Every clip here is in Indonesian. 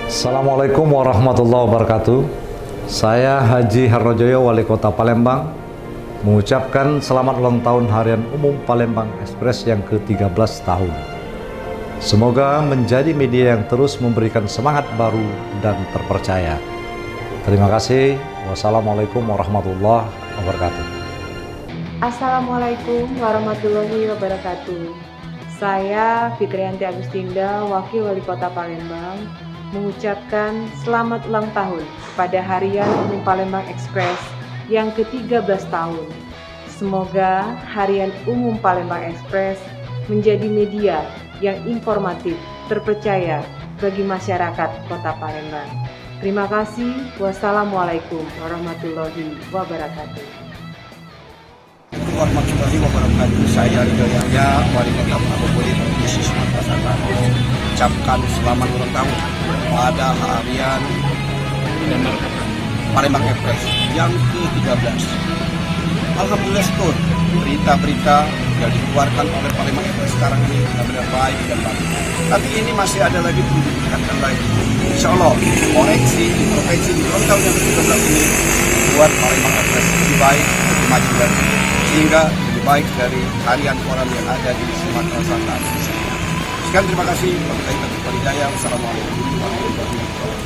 Assalamualaikum warahmatullahi wabarakatuh. Saya Haji Harnojoyo, Wali Kota Palembang, mengucapkan selamat ulang tahun Harian Umum Palembang Express yang ke-13 tahun. Semoga menjadi media yang terus memberikan semangat baru dan terpercaya. Terima kasih. Wassalamualaikum warahmatullahi wabarakatuh. Assalamualaikum warahmatullahi wabarakatuh. Saya Fitrianti Agustinda, Wakil Wali Kota Palembang, mengucapkan selamat ulang tahun kepada Harian Umum Palembang Express yang ke-13 tahun. Semoga Harian Umum Palembang Express menjadi media yang informatif, terpercaya bagi masyarakat Kota Palembang. Terima kasih. Wassalamualaikum warahmatullahi wabarakatuh. Warahmatullahi wabarakatuh. Saya Ridho Yahya, Wali Kota Palembang Provinsi Sumatera Selatan, mengucapkan selamat ulang tahun pada Harian Palembang Express yang ke-13. Alhamdulillah setur, berita-berita yang dikeluarkan oleh Palembang Express sekarang ini benar-benar baik dan bagus. Tapi ini masih ada lagi perlu ditingkatkan lagi. Insya Allah koreksi introspeksi di ulang tahun yang ke-13 ini buat Palembang Express lebih baik, lebih maju lagi, sehingga lebih baik dari harian koran yang ada di Sumatera Selatan. Sekian, terima kasih. Wassalamualaikum warahmatullahi wabarakatuh.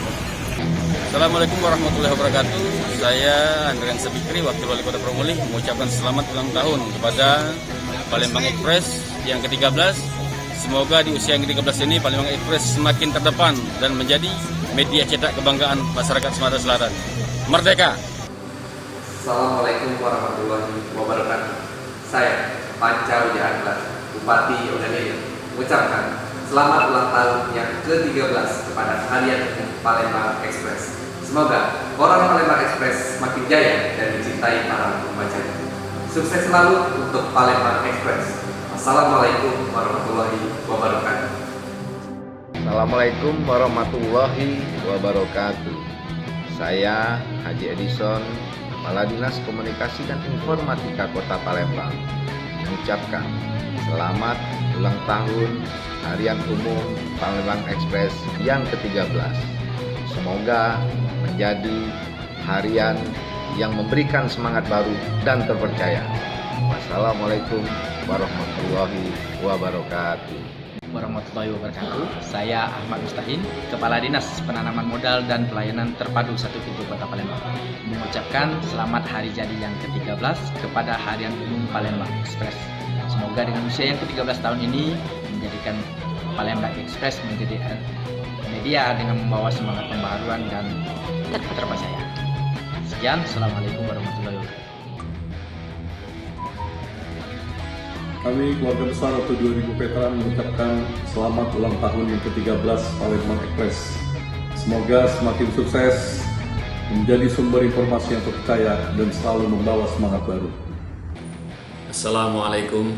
Assalamualaikum warahmatullahi wabarakatuh. Saya Andrian Sebikri, Wakil Wali Kota Promoli, mengucapkan selamat ulang tahun kepada Palembang Express yang ke-13. Semoga di usia yang ke-13 ini Palembang Express semakin terdepan dan menjadi media cetak kebanggaan masyarakat Sumatera Selatan. Merdeka! Assalamualaikum warahmatullahi wabarakatuh. Saya Panca Wijaya, Bupati Odaneya, mengucapkan selamat ulang tahun yang ke-13 kepada Harian Palembang Express. Semoga koran Palembang Express semakin jaya dan dicintai para pembacanya. Sukses selalu untuk Palembang Express. Assalamualaikum warahmatullahi wabarakatuh. Assalamualaikum warahmatullahi wabarakatuh. Saya Haji Edison, Kepala Dinas Komunikasi dan Informatika Kota Palembang, mengucapkan selamat ulang tahun Harian Umum Palembang Express yang ke-13. Semoga menjadi harian yang memberikan semangat baru dan terpercaya. Wassalamualaikum warahmatullahi wabarakatuh. Warahmatullahi wabarakatuh. Saya Ahmad Mustahin, Kepala Dinas Penanaman Modal dan Pelayanan Terpadu 1 Pintu Kota Palembang, mengucapkan selamat hari jadi yang ke-13 kepada Harian Umum Palembang Express. Semoga dengan usia yang ke-13 tahun ini menjadikan Palembang Express menjadi media dengan membawa semangat pembaharuan dan terpercaya. Sekian, Assalamualaikum warahmatullahi wabarakatuh. Kami keluarga besar atau 2000 veteran mengucapkan selamat ulang tahun yang ke-13 Palembang Express. Semoga semakin sukses, menjadi sumber informasi yang terpercaya dan selalu membawa semangat baru. Assalamualaikum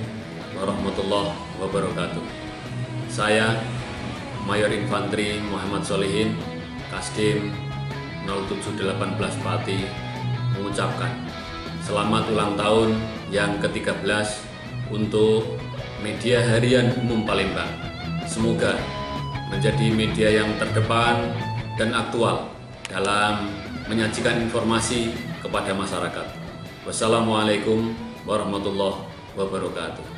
warahmatullahi wabarakatuh. Saya Mayor Infantri Muhammad Solihin, Kasdim 0718 Pati, mengucapkan selamat ulang tahun yang ke-13 untuk media Harian Umum Palembang. Semoga menjadi media yang terdepan dan aktual dalam menyajikan informasi kepada masyarakat. Wassalamualaikum warahmatullahi wabarakatuh.